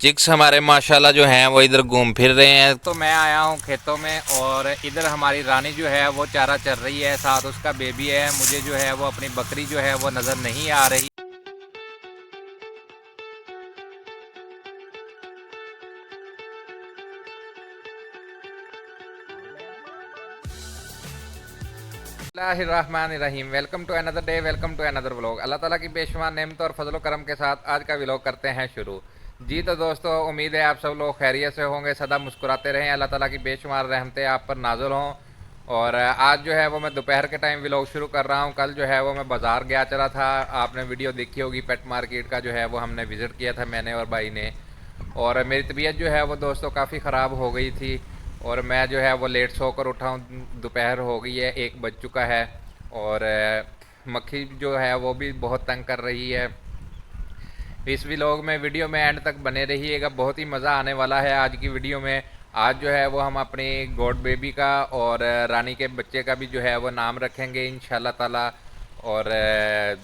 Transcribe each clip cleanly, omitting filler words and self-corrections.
Chicks हमारे माशाल्लाह जो हैं वो इधर घूम फिर रहे हैं। तो मैं आया हूँ खेतों में और इधर हमारी रानी जो है वो चारा चर रही है, साथ उसका बेबी है। मुझे जो है वो अपनी बकरी जो है वो नज़र नहीं आ रही। बिस्मिल्लाहिर्रहमानिर्रहीम। Welcome to another day, welcome to another vlog. Allah ताला की बेशुमार नेमत और फजलो करम के साथ आज का व्लॉग करते हैं शुरू। जी तो दोस्तों, उम्मीद है आप सब लोग खैरियत से होंगे, सदा मुस्कुराते रहें, अल्लाह ताला की बेशुमार रहमतें आप पर नाजुल हों। और आज जो है वो मैं दोपहर के टाइम व्लॉग शुरू कर रहा हूँ। कल जो है वो मैं बाज़ार गया चला था, आपने वीडियो देखी होगी, पेट मार्केट का जो है वो हमने विज़िट किया था, मैंने और भाई ने। और मेरी तबीयत जो है वो दोस्तों काफ़ी ख़राब हो गई थी और मैं जो है वो लेट सोकर उठा हूँ। दोपहर हो गई है, 1 बज चुका है और मक्खी जो है वो भी बहुत तंग कर रही है। इस व्लॉग में वीडियो में एंड तक बने रहिएगा, बहुत ही मज़ा आने वाला है आज की वीडियो में। आज जो है वो हम अपनी गॉड बेबी का और रानी के बच्चे का भी जो है वो नाम रखेंगे इंशाल्लाह ताला। और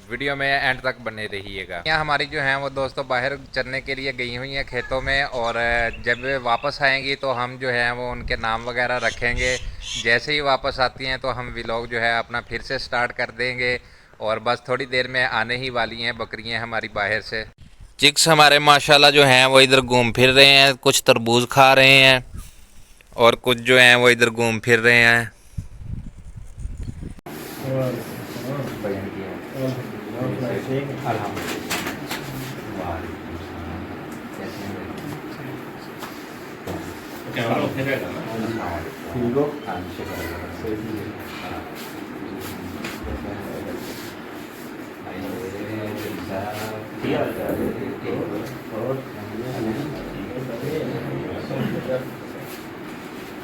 वीडियो में एंड तक बने रहिएगा। यहाँ हमारी जो हैं वो दोस्तों बाहर चरने के लिए गई हुई हैं खेतों में और जब वे वापस आएंगी तो हम जो है वो उनके नाम वगैरह रखेंगे। जैसे ही वापस आती हैं तो हम व्लॉग जो है अपना फिर से स्टार्ट कर देंगे और बस थोड़ी देर में आने ही वाली हैं बकरियाँ हमारी बाहर से। चिक्स हमारे माशाल्लाह जो हैं वो इधर घूम फिर रहे हैं, कुछ तरबूज खा रहे हैं और कुछ जो हैं वो इधर घूम फिर रहे हैं।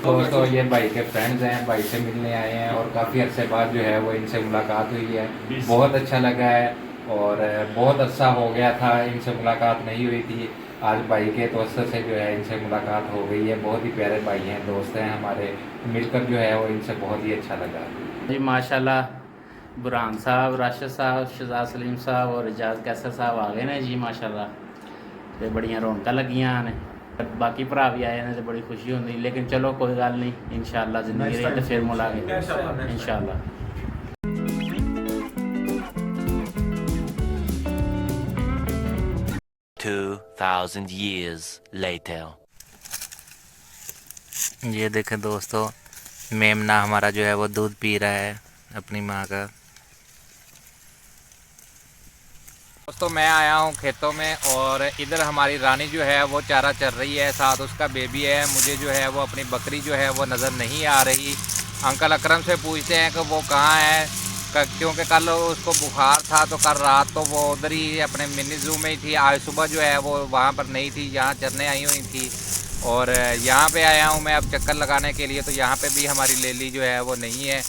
दोस्तों ये भाई के फ्रेंड्स हैं, भाई से मिलने आए हैं और काफ़ी अरसे बाद जो है वो इनसे मुलाकात हुई है। बहुत अच्छा लगा है और बहुत अच्छा हो गया था, इनसे मुलाकात नहीं हुई थी। आज भाई के दोस्तों से जो है इनसे मुलाकात हो गई है। बहुत ही प्यारे भाई हैं, दोस्त हैं हमारे, मिलकर जो है वो इनसे बहुत ही अच्छा लगा जी माशाल्लाह। बुरहान साहब, राशिद साहब, शहजाद सलीम साहब और एजाज कैसर साहब आ गए ने जी माशाल्लाह। ते बड़ियां रौनक लगियां ने, बाकी भरा भी आए ने ते बड़ी खुशी होंदी। लेकिन चलो कोई गल नहीं, इंशाल्लाह जिंदगी रही तो फिर मिलांगे इंशाल्लाह। 2000 years later. ये देखें दोस्तों, मेमना हमारा जो है वो दूध पी रहा है अपनी माँ का। दोस्तों मैं आया हूँ खेतों में और इधर हमारी रानी जो है वो चारा चर रही है, साथ उसका बेबी है। मुझे जो है वो अपनी बकरी जो है वो नज़र नहीं आ रही। अंकल अकरम से पूछते हैं कि वो कहाँ है, क्योंकि कल उसको बुखार था तो कल रात तो वो उधर ही अपने मिनी ज़ू में ही थी। आज सुबह जो है वो वहाँ पर नहीं थी, यहाँ चरने आई हुई थी। और यहाँ पे आया हूँ मैं अब चक्कर लगाने के लिए, तो यहाँ पे भी हमारी लेली जो है वो नहीं है।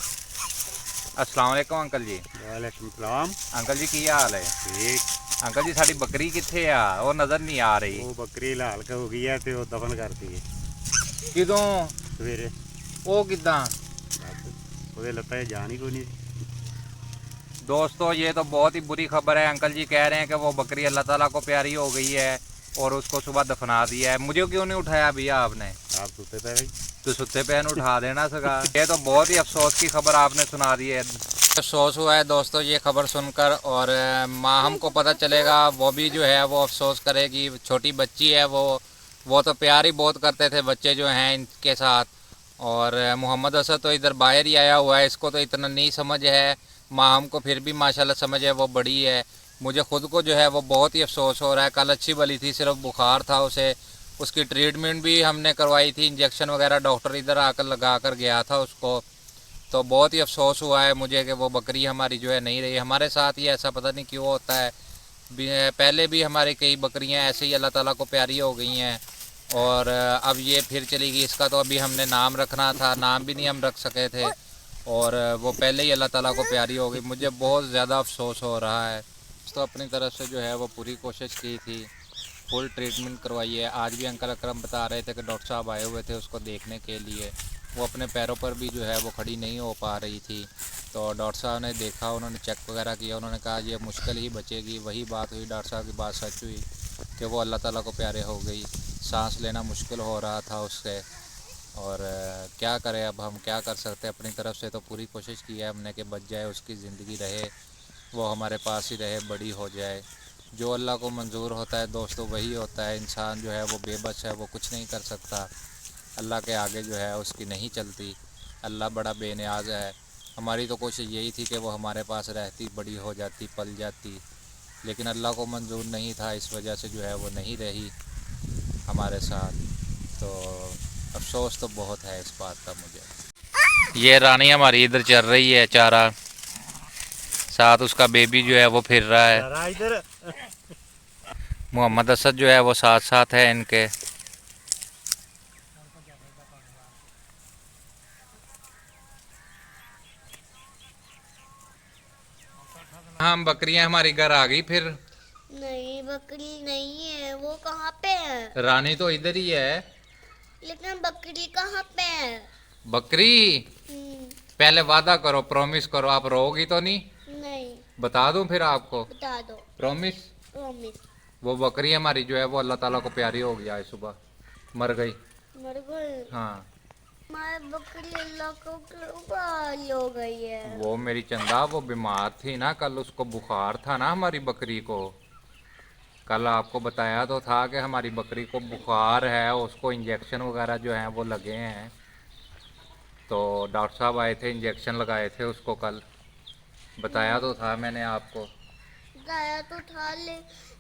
अस्सलाम वालेकुम अंकल जी। वालेकुम सलाम। अंकल जी की हाल है? ठीक। अंकल जी साड़ी बकरी कितने आ, वो नज़र नहीं आ रही। वो बकरी लाल हो गई है तो दफन कर दी है किदों? सवेरे। वो किदा? ਉਹਦੇ ਲੱਤਾਂ 'ਚ जान ही कोई नहीं। दोस्तों ये तो बहुत ही बुरी खबर है। अंकल जी कह रहे हैं कि वो बकरी अल्लाह ताला को प्यारी हो गई है और उसको सुबह दफना दिया है। मुझे क्यों नहीं उठाया भैया आपने? आप सुते पे भाई। तो सुते पहन उठा देना सका। ये तो बहुत ही अफसोस की खबर आपने सुना दी है। अफसोस हुआ है दोस्तों ये खबर सुनकर, और माँ हमको पता चलेगा वो भी जो है वो अफसोस करेगी। छोटी बच्ची है वो तो प्यार ही बहुत करते थे बच्चे जो हैं इनके साथ। और मोहम्मद असद तो इधर बाहर ही आया हुआ है, इसको तो इतना नहीं समझ है। माँ हमको फिर भी माशाल्लाह समझ है, वो बड़ी है। मुझे ख़ुद को जो है वो बहुत ही अफसोस हो रहा है। कल अच्छी भली थी, सिर्फ बुखार था उसे, उसकी ट्रीटमेंट भी हमने करवाई थी, इंजेक्शन वगैरह डॉक्टर इधर आकर लगा कर गया था उसको। तो बहुत ही अफसोस हुआ है मुझे कि वो बकरी हमारी जो है नहीं रही। हमारे साथ ही ऐसा पता नहीं क्यों होता है। पहले भी हमारी कई बकरियां ऐसे ही अल्लाह ताला को प्यारी हो गई हैं और अब ये फिर चली गई। इसका तो अभी हमने नाम रखना था, नाम भी नहीं हम रख सके थे और वो पहले ही अल्लाह ताला को प्यारी हो गई। मुझे बहुत ज़्यादा अफसोस हो रहा है। तो अपनी तरफ से जो है वो पूरी कोशिश की थी, फुल ट्रीटमेंट करवाई है। आज भी अंकल अकरम बता रहे थे कि डॉक्टर साहब आए हुए थे उसको देखने के लिए। वो अपने पैरों पर भी जो है वो खड़ी नहीं हो पा रही थी। तो डॉक्टर साहब ने देखा, उन्होंने चेक वगैरह किया, उन्होंने कहा ये मुश्किल ही बचेगी। वही बात हुई, डॉक्टर साहब की बात सच हुई। कि वो अल्लाह ताला को प्यारे हो गई। सांस लेना मुश्किल हो रहा था उससे, और क्या करें अब, हम क्या कर सकते हैं। अपनी तरफ से तो पूरी कोशिश की है हमने कि बच जाए, उसकी ज़िंदगी रहे, वो हमारे पास ही रहे, बड़ी हो जाए। जो अल्लाह को मंजूर होता है दोस्तों वही होता है। इंसान जो है वो बेबस है, वो कुछ नहीं कर सकता। अल्लाह के आगे जो है उसकी नहीं चलती। अल्लाह बड़ा बेनियाज़ है। हमारी तो कोशिश यही थी कि वो हमारे पास रहती, बड़ी हो जाती, पल जाती, लेकिन अल्लाह को मंजूर नहीं था। इस वजह से जो है वो नहीं रही हमारे साथ। तो अफसोस तो बहुत है इस बात का मुझे। ये रानी हमारी इधर चल रही है चारा, साथ उसका बेबी जो है वो फिर रहा है। जरा इधर मोहम्मद असद जो है वो साथ साथ है इनके। हम बकरियां हमारी घर आ गई फिर। नहीं, बकरी नहीं है। वो कहाँ पे है? रानी तो इधर ही है। लेकिन बकरी कहाँ पे है? बकरी पहले वादा करो, प्रॉमिस करो, आप रोगी तो नहीं? नहीं, बता दूं फिर आपको? बता दो। प्रॉमिस। प्रॉमिस। वो बकरी हमारी जो है वो अल्लाह ताला को प्यारी हो गई, आज सुबह मर गई। मर गई? हाँ, हमारी बकरी अल्लाह को क्यों प्यारी हो गई है? वो मेरी चंदा वो बीमार थी ना, कल उसको बुखार था ना हमारी बकरी को। कल आपको बताया तो था कि हमारी बकरी को बुखार है, उसको इंजेक्शन वगैरह जो हैं वो लगे हैं। तो डॉक्टर साहब आए थे, इंजेक्शन लगाए थे उसको कल। बताया तो था मैंने आपको। बताया तो था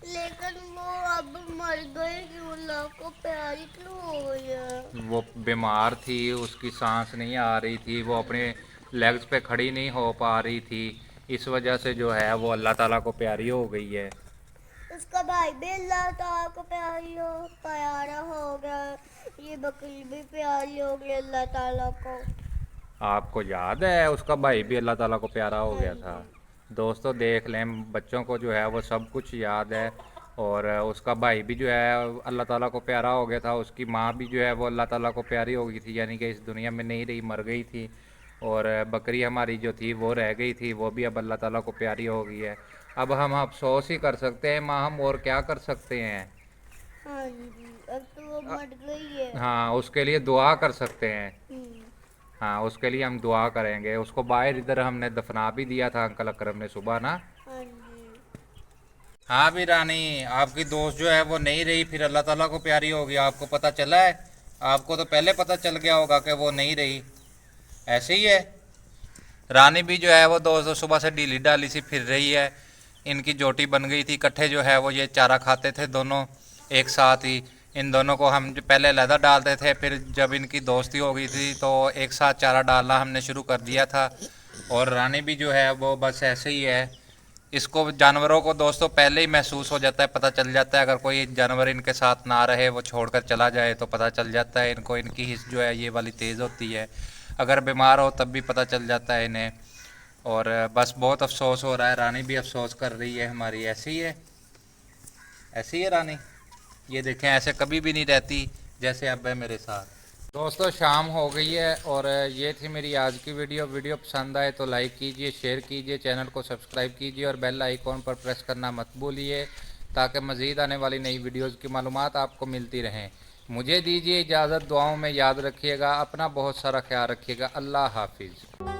लेकिन वो अब मर गई क्यों? अल्लाह को प्यारी क्यों हो गई है? वो बीमार थी, उसकी सांस नहीं आ रही थी, वो अपने लेग्स पे खड़ी नहीं हो पा रही थी। इस वजह से जो है वो अल्लाह ताला को प्यारी हो गई है। उसका भाई भी अल्लाह ताला को प्यारा हो गया। ये बकरी भी प्यारी हो गई अल्लाह ताला को। आपको याद है उसका भाई भी अल्लाह ताला को प्यारा हो गया था? दोस्तों देख लें, बच्चों को जो है वो सब कुछ याद है। और उसका भाई भी जो है अल्लाह ताला को प्यारा हो गया था। उसकी माँ भी जो है वो अल्लाह ताला को प्यारी हो गई थी, यानी कि इस दुनिया में नहीं रही, मर गई थी। और बकरी हमारी जो थी वो रह गई थी, वो भी अब अल्लाह ताला को प्यारी हो गई है। अब हम अफसोस ही कर सकते हैं माँ, हम और क्या कर सकते हैं। हाँ जी, अब तो वो मर गई है। हाँ, उसके लिए दुआ कर सकते हैं। हम्म, हाँ, उसके लिए हम दुआ करेंगे। उसको बाहर इधर हमने दफना भी दिया था अंकल अकरम ने सुबह ना। हाँ जी। हाँ भी रानी, आपकी दोस्त जो है वो नहीं रही, फिर अल्लाह ताला को प्यारी होगी। आपको पता चला है? आपको तो पहले पता चल गया होगा कि वो नहीं रही। ऐसे ही है। रानी भी जो है वो दोस्तों सुबह से ढीली ढाली सी फिर रही है। इनकी जोटी बन गई थी, इकट्ठे जो है वो ये चारा खाते थे दोनों एक साथ ही। इन दोनों को हम जो पहले अलहदा डालते थे, फिर जब इनकी दोस्ती हो गई थी तो एक साथ चारा डालना हमने शुरू कर दिया था। और रानी भी जो है वो बस ऐसे ही है। इसको जानवरों को दोस्तों पहले ही महसूस हो जाता है, पता चल जाता है। अगर कोई जानवर इनके साथ ना रहे, वो छोड़कर चला जाए, तो पता चल जाता है इनको। इनकी हिस्स जो है ये वाली तेज़ होती है। अगर बीमार हो तब भी पता चल जाता है इन्हें। और बस बहुत अफसोस हो रहा है, रानी भी अफसोस कर रही है हमारी। ऐसी ही है, ऐसी ही है रानी। ये देखें, ऐसे कभी भी नहीं रहती जैसे अब है मेरे साथ। दोस्तों शाम हो गई है और ये थी मेरी आज की वीडियो पसंद आए तो लाइक कीजिए, शेयर कीजिए, चैनल को सब्सक्राइब कीजिए और बेल आइकॉन पर प्रेस करना मत भूलिए, ताकि मज़ीद आने वाली नई वीडियोज़ की मालूमात आपको मिलती रहें। मुझे दीजिए इजाज़त, दुआओं में याद रखिएगा, अपना बहुत सारा ख्याल रखिएगा। अल्लाह हाफिज़।